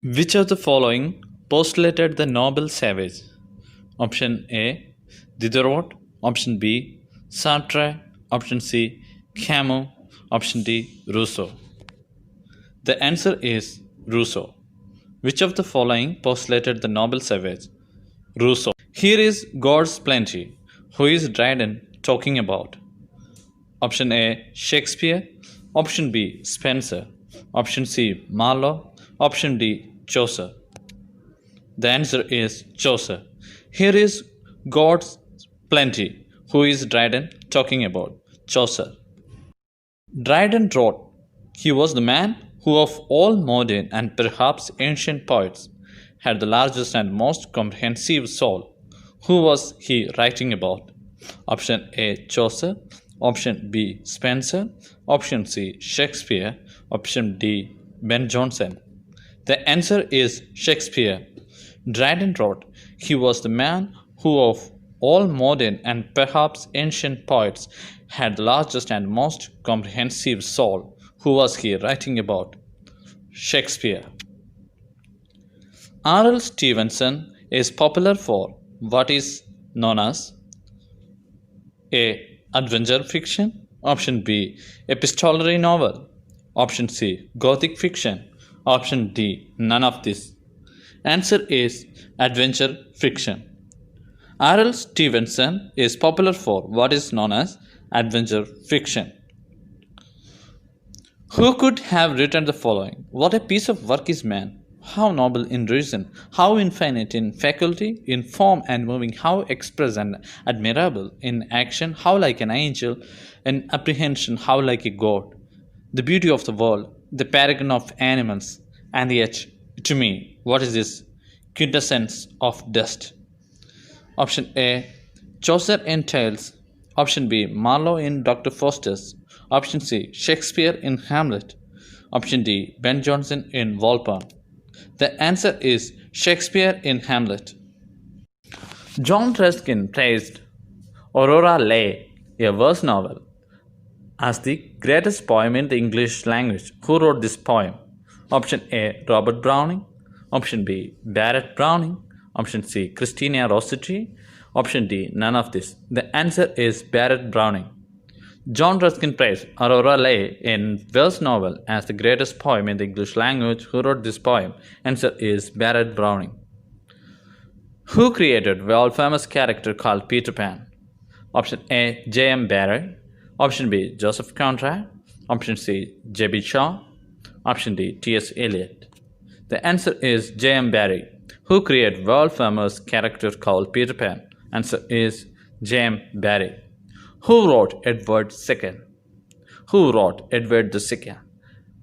Which of the following postulated the noble savage? Option A. Diderot. Option B. Sartre. Option C. Camus. Option D. Rousseau. The answer is Rousseau. Which of the following postulated the noble savage? Rousseau. Here is God's plenty. Who is Dryden talking about? Option A. Shakespeare. Option B. Spencer. Option C. Marlowe. Option D. Chaucer. The answer is Chaucer. Here is God's plenty. Who is Dryden talking about? Chaucer. Dryden wrote, "He was the man who, of all modern and perhaps ancient poets, had the largest and most comprehensive soul." Who was he writing about? Option A. Chaucer. Option B. Spencer. Option C. Shakespeare. Option D. Ben Jonson. The answer is Shakespeare. Dryden wrote, "He was the man who, of all modern and perhaps ancient poets, had the largest and most comprehensive soul." Who was he writing about? Shakespeare. R.L. Stevenson is popular for what is known as A. Adventure fiction. Option B. Epistolary novel. Option C. Gothic fiction. Option D. None of this. Answer is adventure fiction. R.L. Stevenson is popular for what is known as adventure fiction. Who could have written the following? "What a piece of work is man! How noble in reason, how infinite in faculty, in form and moving, how express and admirable in action, how like an angel in apprehension, how like a god. The beauty of the world, the paragon of animals, and yet, to me, what is this quintessence of dust?" Option A. Chaucer in Tales. Option B. Marlowe in Dr. Faustus. Option C. Shakespeare in Hamlet. Option D. Ben Jonson in Walpole. The answer is Shakespeare in Hamlet. John Ruskin praised Aurora Leigh, a verse novel, as the greatest poem in the English language. Who wrote this poem? Option A. Robert Browning. Option B. Barrett Browning. Option C. Christina Rossetti. Option D. None of this. The answer is Barrett Browning. John Ruskin praised Aurora Leigh in verse novel as the greatest poem in the English language. Who wrote this poem? Answer is Barrett Browning. Who created world famous character called Peter Pan? Option A. J.M. Barrie. Option B. Joseph Conrad. Option C. J.B. Shaw. Option D. T.S. Eliot. The answer is J.M. Barrie. Who created world famous character called Peter Pan? Answer is J.M. Barrie. Who wrote Edward II? Who wrote Edward II?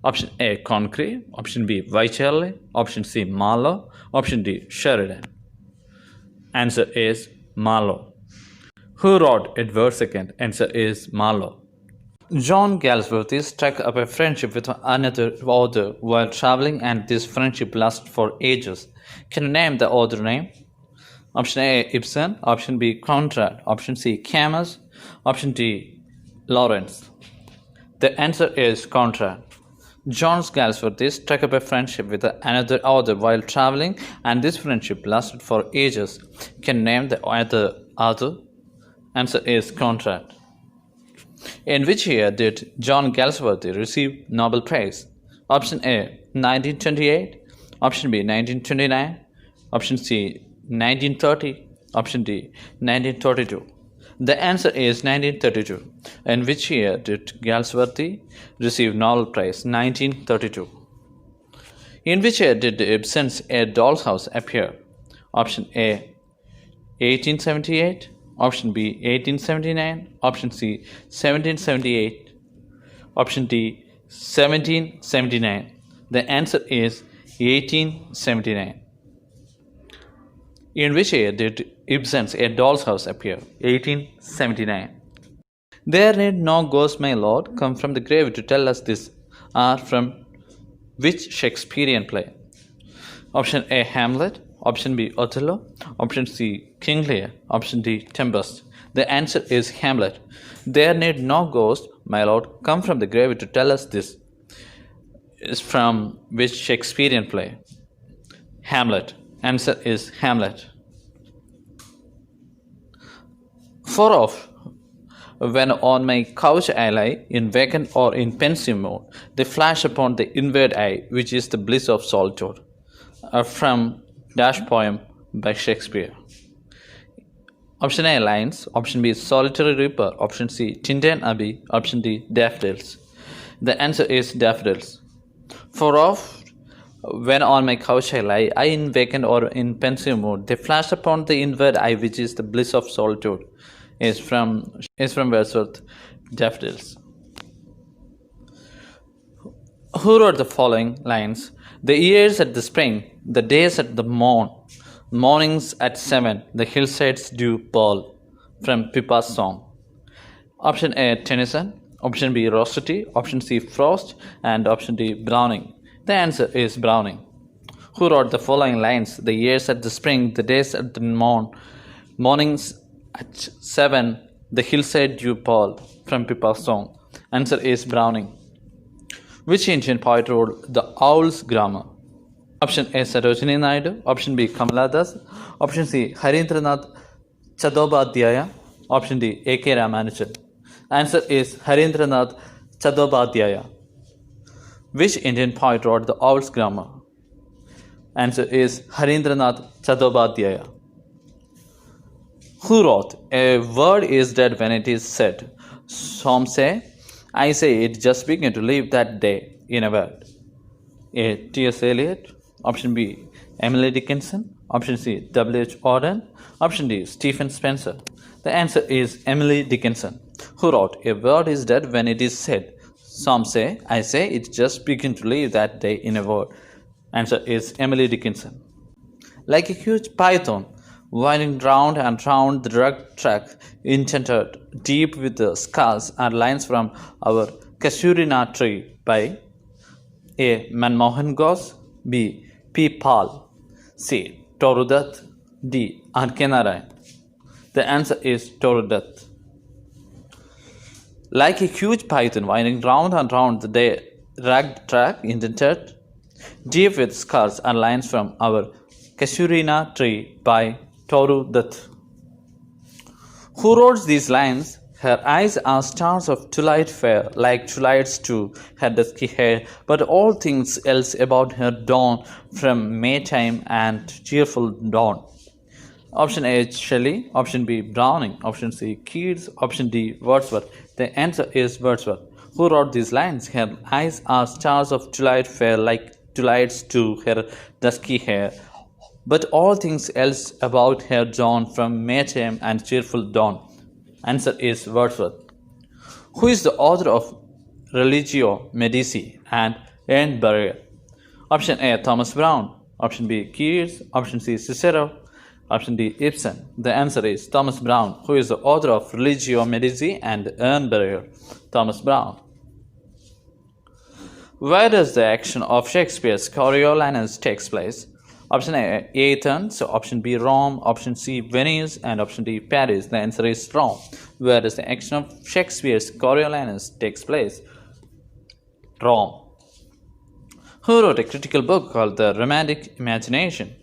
Option A. Congreve. Option B. Wycherley. Option C. Marlowe. Option D. Sheridan. Answer is Marlowe. Who wrote Edward II? Answer is Marlowe. John Galsworthy struck up a friendship with another author while traveling, and this friendship lasted for ages. Can you name the author name? Option A. Ibsen. Option B. Conrad. Option C. Camus. Option D. Lawrence. The answer is Conrad. John Galsworthy struck up a friendship with another author while traveling, and this friendship lasted for ages. Can you name the other author? Answer is Conrad. In which year did John Galsworthy receive Nobel Prize? Option A. 1928. Option B. 1929. Option C. 1930. Option D. 1932. The answer is 1932. In which year did Galsworthy receive Nobel Prize? 1932. In which year did Ibsen's A Doll's House appear? Option A. 1878. Option B. 1879. Option C. 1778. Option D. 1779. The answer is 1879. In which year did Ibsen's A Doll's House appear? 1879. There need no ghost, my lord, come from the grave to tell us this are from which Shakespearean play? Option A. Hamlet. Option B. Othello. Option C. King Lear. Option D. Tempest. The answer is Hamlet. There need no ghost, my lord, come from the grave to tell us this is from which Shakespearean play? Hamlet. Answer is Hamlet. 4 of when on my couch I lie, in vacant or in pensive mode, they flash upon the inward eye, which is the bliss of solitude. From Dash poem by Shakespeare. Option A lines, option B solitary reaper, option C Tintin Abbey, option D daffodils. The answer is daffodils. 4 of when on my couch I lie, I in vacant or in pensive mood, they flash upon the inward eye, which is the bliss of solitude. Is from Wordsworth, daffodils. Who wrote the following lines? The years at the spring, the days at the morn, mornings at 7, the hillsides dew pearl. From Pippa's song. Option A Tennyson, option B Rossetti, option C Frost, and option D Browning. The answer is Browning. Who wrote the following lines? The years at the spring, the days at the morn, mornings at 7, the hillside dew pearl. From Pippa's song. Answer is Browning. Which Indian poet wrote The Owl's Grammar? Option A Sarojini Naidu, option B Kamala Das, option C Harindranath Chattopadhyaya, option D A.K. Ramanujan. Answer is Harindranath Chattopadhyaya. Which Indian poet wrote The Owl's Grammar? Answer is Harindranath Chattopadhyaya. Who wrote A word is dead when it is said? Some say, I say it just began to live that day in a word. A. T.S. Eliot, option B Emily Dickinson, option C W.H. Auden, option D Stephen Spencer. The answer is Emily Dickinson. Who wrote A word is dead when it is said? Some say, I say it just began to live that day in a word. Answer is Emily Dickinson. Like a huge python, winding round and round the rugged track, enchanted deep with the scars and lines from our Kasurina tree by A. Manmohan Ghosh, B. P. Pal, C. Torudutt, D. R.K. Narayan. The answer is Torudutt. Like a huge python winding round and round the rugged track, indented deep with scars and lines from our Kasurina tree by Torudutt. Who wrote these lines? Her eyes are stars of twilight fair, like twilights too, her dusky hair, but all things else about her dawn from Maytime and cheerful dawn. Option A Shelley, option B Browning, option C Keats, option D Wordsworth. The answer is Wordsworth. Who wrote these lines? Her eyes are stars of twilight fair, like twilights too, her dusky hair, but all things else about her dawn from Maytime and cheerful dawn. Answer is Wordsworth. Who is the author of Religio Medici and Urn Burial? Option A Thomas Browne, option B Keats, option C Cicero, option D Ibsen. The answer is Thomas Browne. Who is the author of Religio Medici and Urn Burial? Thomas Browne. Where does the action of Shakespeare's Coriolanus takes place? Option A Athens, option B Rome, option C Venice, and option D Paris. The answer is Rome. Where does the action of Shakespeare's Coriolanus takes place? Rome. Who wrote a critical book called The Romantic Imagination?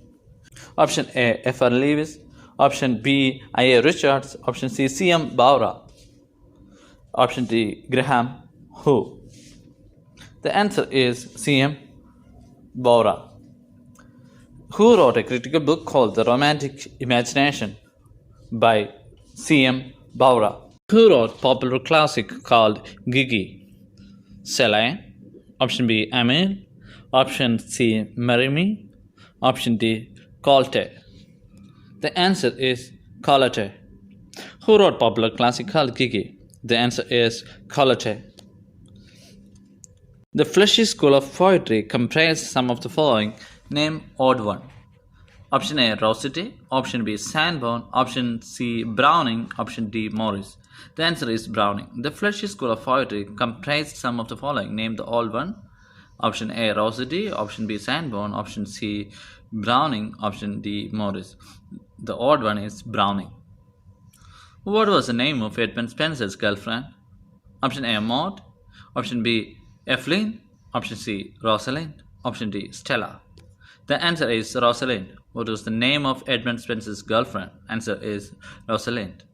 Option A F.R. Lewis, option B I.A. Richards, option C C.M. Bowra, option D Graham Who. The answer is C.M. Bowra. Who wrote a critical book called The Romantic Imagination? By C.M. Bowra. Who wrote popular classic called Gigi? Celine, option B Emile, option C Marimi, option D Colte. The answer is Colte. Who wrote popular classic called Gigi? The answer is Colte. The fleshy school of poetry comprises some of the following. Name odd one. Option A Rossetti, option B Sanborn, option C Browning, option D Morris. The answer is Browning. The fleshy school of poetry comprises some of the following. Name the old one. Option A Rossetti, option B Sanborn, option C Browning, option D Morris. The odd one is Browning. What was the name of Edmund Spenser's girlfriend? Option A Maud, option B Evelyn, option C Rosalind, option D Stella. The answer is Rosalind. What was the name of Edmund Spenser's girlfriend? Answer is Rosalind.